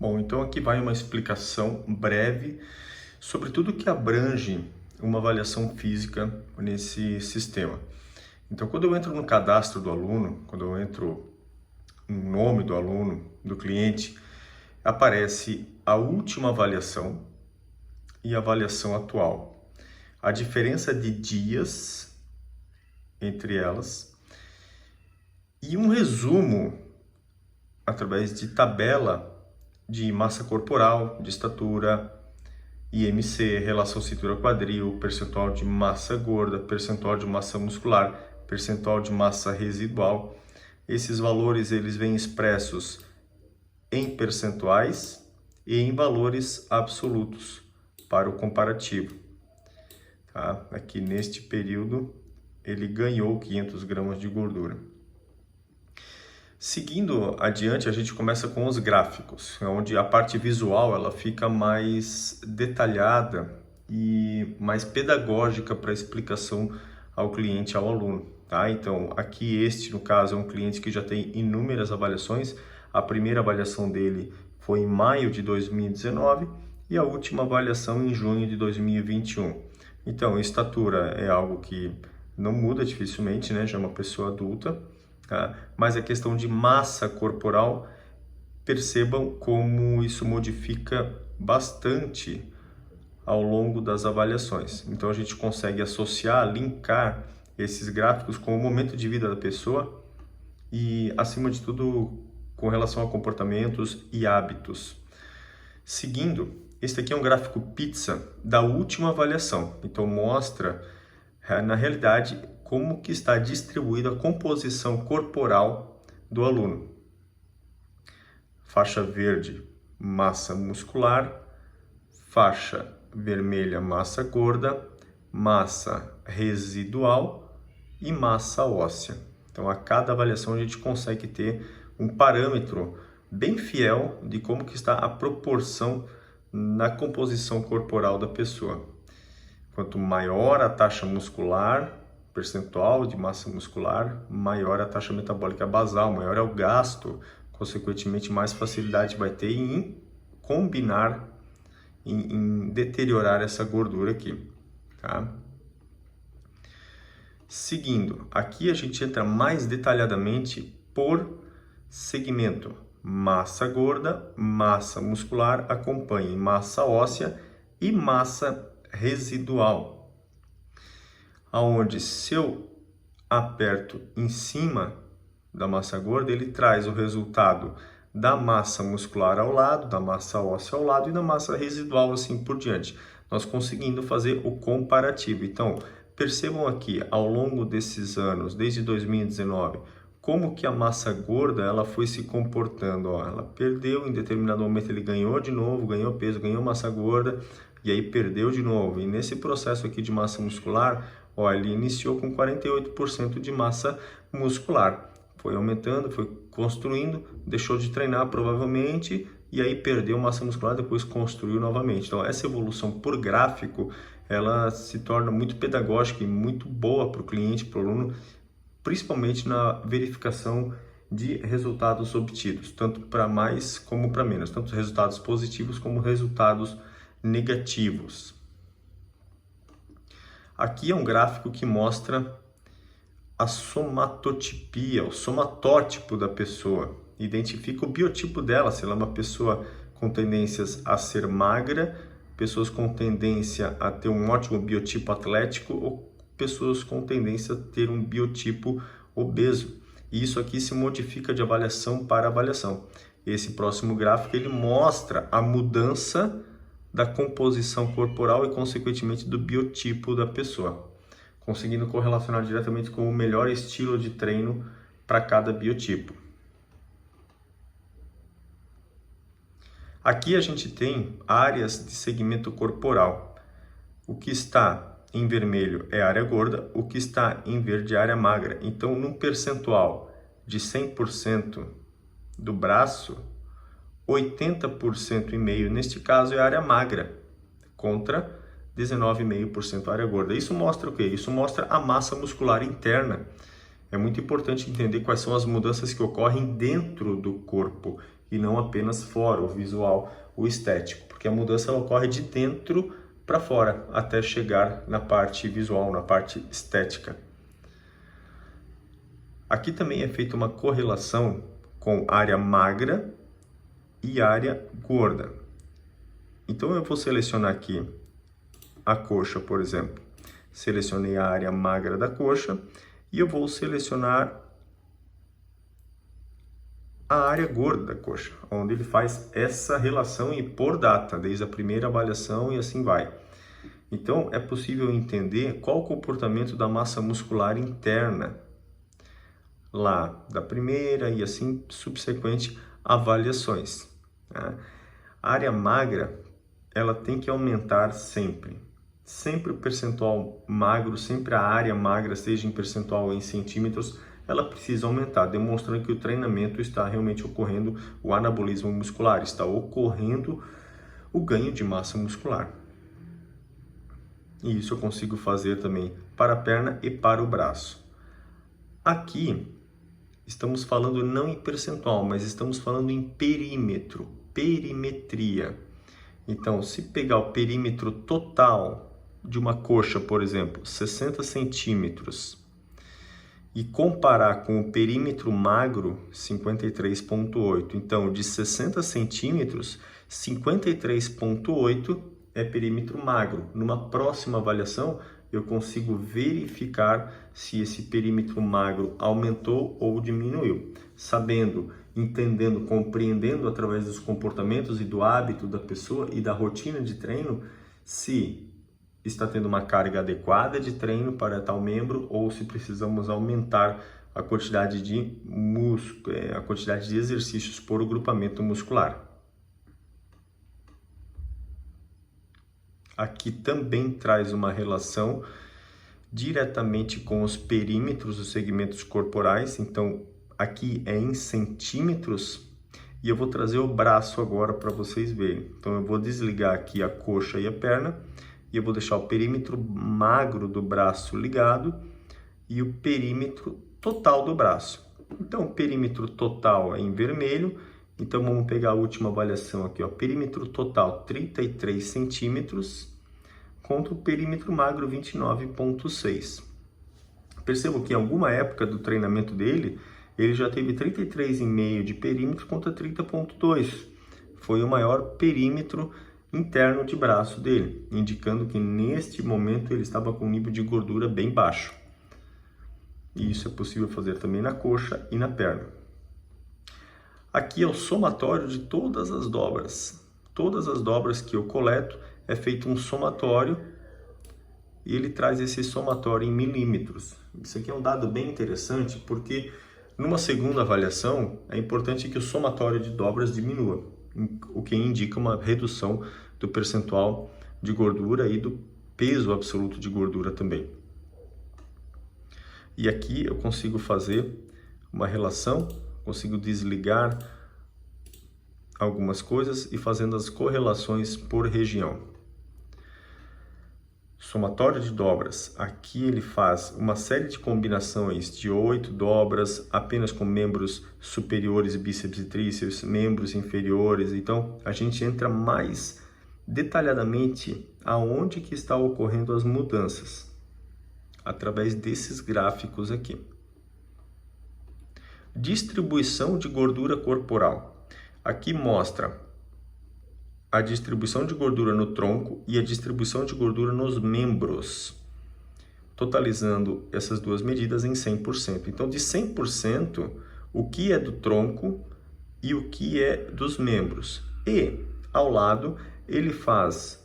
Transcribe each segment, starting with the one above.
Bom, então aqui vai uma explicação breve sobre tudo que abrange uma avaliação física nesse sistema. Então, quando eu entro no cadastro do aluno, quando eu entro no nome do aluno, do cliente, aparece a última avaliação e a avaliação atual. A diferença de dias entre elas e um resumo através de tabela de massa corporal, de estatura, IMC, relação cintura-quadril, percentual de massa gorda, percentual de massa muscular, percentual de massa residual. Esses valores eles vêm expressos em percentuais e em valores absolutos para o comparativo. Tá? Aqui neste período ele ganhou 500 gramas de gordura. Seguindo adiante, a gente começa com os gráficos, onde a parte visual ela fica mais detalhada e mais pedagógica para a explicação ao cliente, ao aluno. Tá? Então, aqui no caso, é um cliente que já tem inúmeras avaliações. A primeira avaliação dele foi em maio de 2019 e a última avaliação em junho de 2021. Então, estatura é algo que não muda dificilmente, né? Já é uma pessoa adulta. Tá? Mas a questão de massa corporal, percebam como isso modifica bastante ao longo das avaliações. Então a gente consegue associar, linkar esses gráficos com o momento de vida da pessoa e, acima de tudo, com relação a comportamentos e hábitos. Seguindo, este aqui é um gráfico pizza da última avaliação. Então mostra, na realidade, como que está distribuída a composição corporal do aluno. Faixa verde, massa muscular, faixa vermelha, massa gorda, massa residual e massa óssea. Então, a cada avaliação a gente consegue ter um parâmetro bem fiel de como que está a proporção na composição corporal da pessoa. Quanto maior a taxa muscular, percentual de massa muscular, maior a taxa metabólica basal, maior é o gasto, consequentemente mais facilidade vai ter em combinar, em deteriorar essa gordura aqui, tá? Seguindo, aqui a gente entra mais detalhadamente por segmento. Massa gorda, massa muscular, acompanhe massa óssea e massa residual. Aonde se eu aperto em cima da massa gorda, ele traz o resultado da massa muscular ao lado, da massa óssea ao lado e da massa residual, assim por diante. Nós conseguindo fazer o comparativo. Então, percebam aqui, ao longo desses anos, desde 2019, como que a massa gorda ela foi se comportando. Ó, ela perdeu, em determinado momento ele ganhou de novo, ganhou peso, ganhou massa gorda, e aí perdeu de novo. E nesse processo aqui de massa muscular, ó, ele iniciou com 48% de massa muscular. Foi aumentando, foi construindo, deixou de treinar provavelmente, e aí perdeu massa muscular, depois construiu novamente. Então essa evolução por gráfico, ela se torna muito pedagógica e muito boa para o cliente, para o aluno, principalmente na verificação de resultados obtidos, tanto para mais como para menos, tanto resultados positivos como resultados negativos. Aqui é um gráfico que mostra a somatotipia, o somatótipo da pessoa. Identifica o biotipo dela, se ela é uma pessoa com tendências a ser magra, pessoas com tendência a ter um ótimo biotipo atlético ou pessoas com tendência a ter um biotipo obeso. E isso aqui se modifica de avaliação para avaliação. Esse próximo gráfico ele mostra a mudança da composição corporal e, consequentemente, do biotipo da pessoa, conseguindo correlacionar diretamente com o melhor estilo de treino para cada biotipo. Aqui a gente tem áreas de segmento corporal. O que está em vermelho é a área gorda, o que está em verde é a área magra. Então, num percentual de 100% do braço, 80% e meio neste caso é a área magra, contra 19,5% a área gorda. Isso mostra o quê? Isso mostra a massa muscular interna. É muito importante entender quais são as mudanças que ocorrem dentro do corpo e não apenas fora, o visual, o estético, porque a mudança ela ocorre de dentro para fora, até chegar na parte visual, na parte estética. Aqui também é feita uma correlação com área magra e área gorda. Então eu vou selecionar aqui a coxa, por exemplo. Selecionei a área magra da coxa e eu vou selecionar a área gorda da coxa, onde ele faz essa relação e por data, desde a primeira avaliação e assim vai. Então é possível entender qual o comportamento da massa muscular interna lá da primeira e assim subsequente avaliações. Tá? A área magra, ela tem que aumentar sempre. Sempre o percentual magro, sempre a área magra, seja em percentual ou em centímetros, ela precisa aumentar, demonstrando que o treinamento está realmente ocorrendo, o anabolismo muscular, está ocorrendo o ganho de massa muscular. E isso eu consigo fazer também para a perna e para o braço. Aqui, estamos falando não em percentual, mas estamos falando em perímetro, perimetria. Então, se pegar o perímetro total de uma coxa, por exemplo, 60 centímetros, e comparar com o perímetro magro, 53,8. Então, de 60 centímetros, 53,8 é perímetro magro. Numa próxima avaliação, eu consigo verificar se esse perímetro magro aumentou ou diminuiu. Sabendo, entendendo, compreendendo através dos comportamentos e do hábito da pessoa e da rotina de treino, se está tendo uma carga adequada de treino para tal membro ou se precisamos aumentar a quantidade de a quantidade de exercícios por grupamento muscular. Aqui também traz uma relação diretamente com os perímetros dos segmentos corporais, então aqui é em centímetros e eu vou trazer o braço agora para vocês verem. Então eu vou desligar aqui a coxa e a perna e eu vou deixar o perímetro magro do braço ligado e o perímetro total do braço. Então, o perímetro total é em vermelho. Então, vamos pegar a última avaliação aqui, ó. Perímetro total 33 centímetros contra o perímetro magro 29,6. Percebo que em alguma época do treinamento dele, ele já teve 33,5 de perímetro contra 30,2. Foi o maior perímetro interno de braço dele, indicando que neste momento ele estava com um nível de gordura bem baixo. E isso é possível fazer também na coxa e na perna. Aqui é o somatório de todas as dobras. Todas as dobras que eu coleto é feito um somatório e ele traz esse somatório em milímetros. Isso aqui é um dado bem interessante porque numa segunda avaliação é importante que o somatório de dobras diminua, o que indica uma redução do percentual de gordura e do peso absoluto de gordura também. E aqui eu consigo fazer uma relação, consigo desligar algumas coisas e fazendo as correlações por região. Somatório de dobras, aqui ele faz uma série de combinações de 8 dobras apenas com membros superiores, bíceps e tríceps, membros inferiores. Então a gente entra mais detalhadamente aonde que está ocorrendo as mudanças através desses gráficos aqui. Distribuição de gordura corporal. Aqui mostra a distribuição de gordura no tronco e a distribuição de gordura nos membros, totalizando essas duas medidas em 100%. Então, de 100%, o que é do tronco e o que é dos membros. E, ao lado, ele faz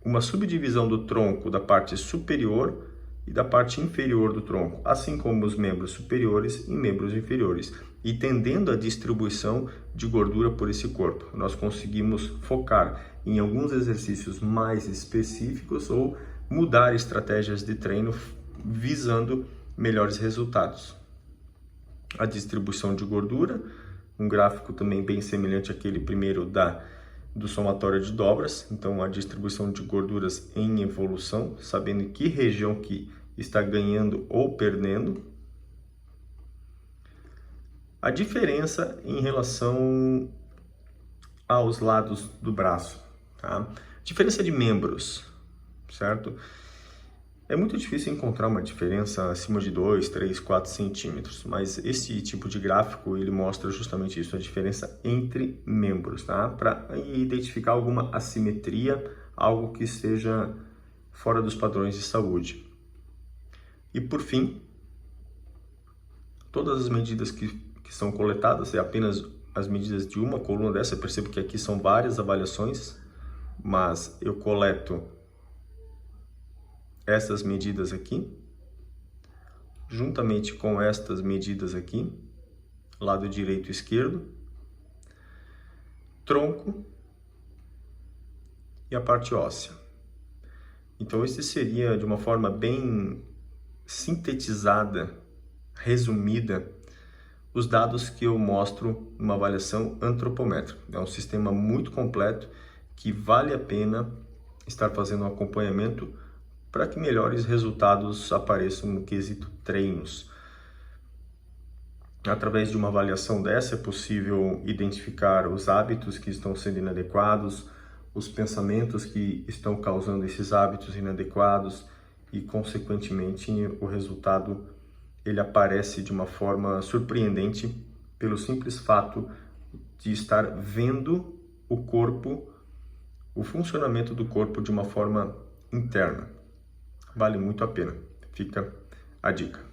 uma subdivisão do tronco da parte superior e da parte inferior do tronco, assim como os membros superiores e membros inferiores. E tendendo a distribuição de gordura por esse corpo, nós conseguimos focar em alguns exercícios mais específicos ou mudar estratégias de treino visando melhores resultados. A distribuição de gordura, um gráfico também bem semelhante àquele primeiro do somatório de dobras, então a distribuição de gorduras em evolução, sabendo em que região que está ganhando ou perdendo. A diferença em relação aos lados do braço, tá? Diferença de membros, certo? É muito difícil encontrar uma diferença acima de 2, 3, 4 centímetros, mas esse tipo de gráfico ele mostra justamente isso, a diferença entre membros, tá? Para identificar alguma assimetria, algo que esteja fora dos padrões de saúde. E por fim, todas as medidas que são coletadas, é apenas as medidas de uma coluna dessa, eu percebo que aqui são várias avaliações, mas eu coleto essas medidas aqui, juntamente com estas medidas aqui, lado direito e esquerdo, tronco e a parte óssea. Então, esse seria, de uma forma bem sintetizada, resumida, os dados que eu mostro numa avaliação antropométrica. É um sistema muito completo que vale a pena estar fazendo um acompanhamento para que melhores resultados apareçam no quesito treinos. Através de uma avaliação dessa é possível identificar os hábitos que estão sendo inadequados, os pensamentos que estão causando esses hábitos inadequados e, consequentemente, o resultado ele aparece de uma forma surpreendente pelo simples fato de estar vendo o corpo, o funcionamento do corpo de uma forma interna. Vale muito a pena. Fica a dica.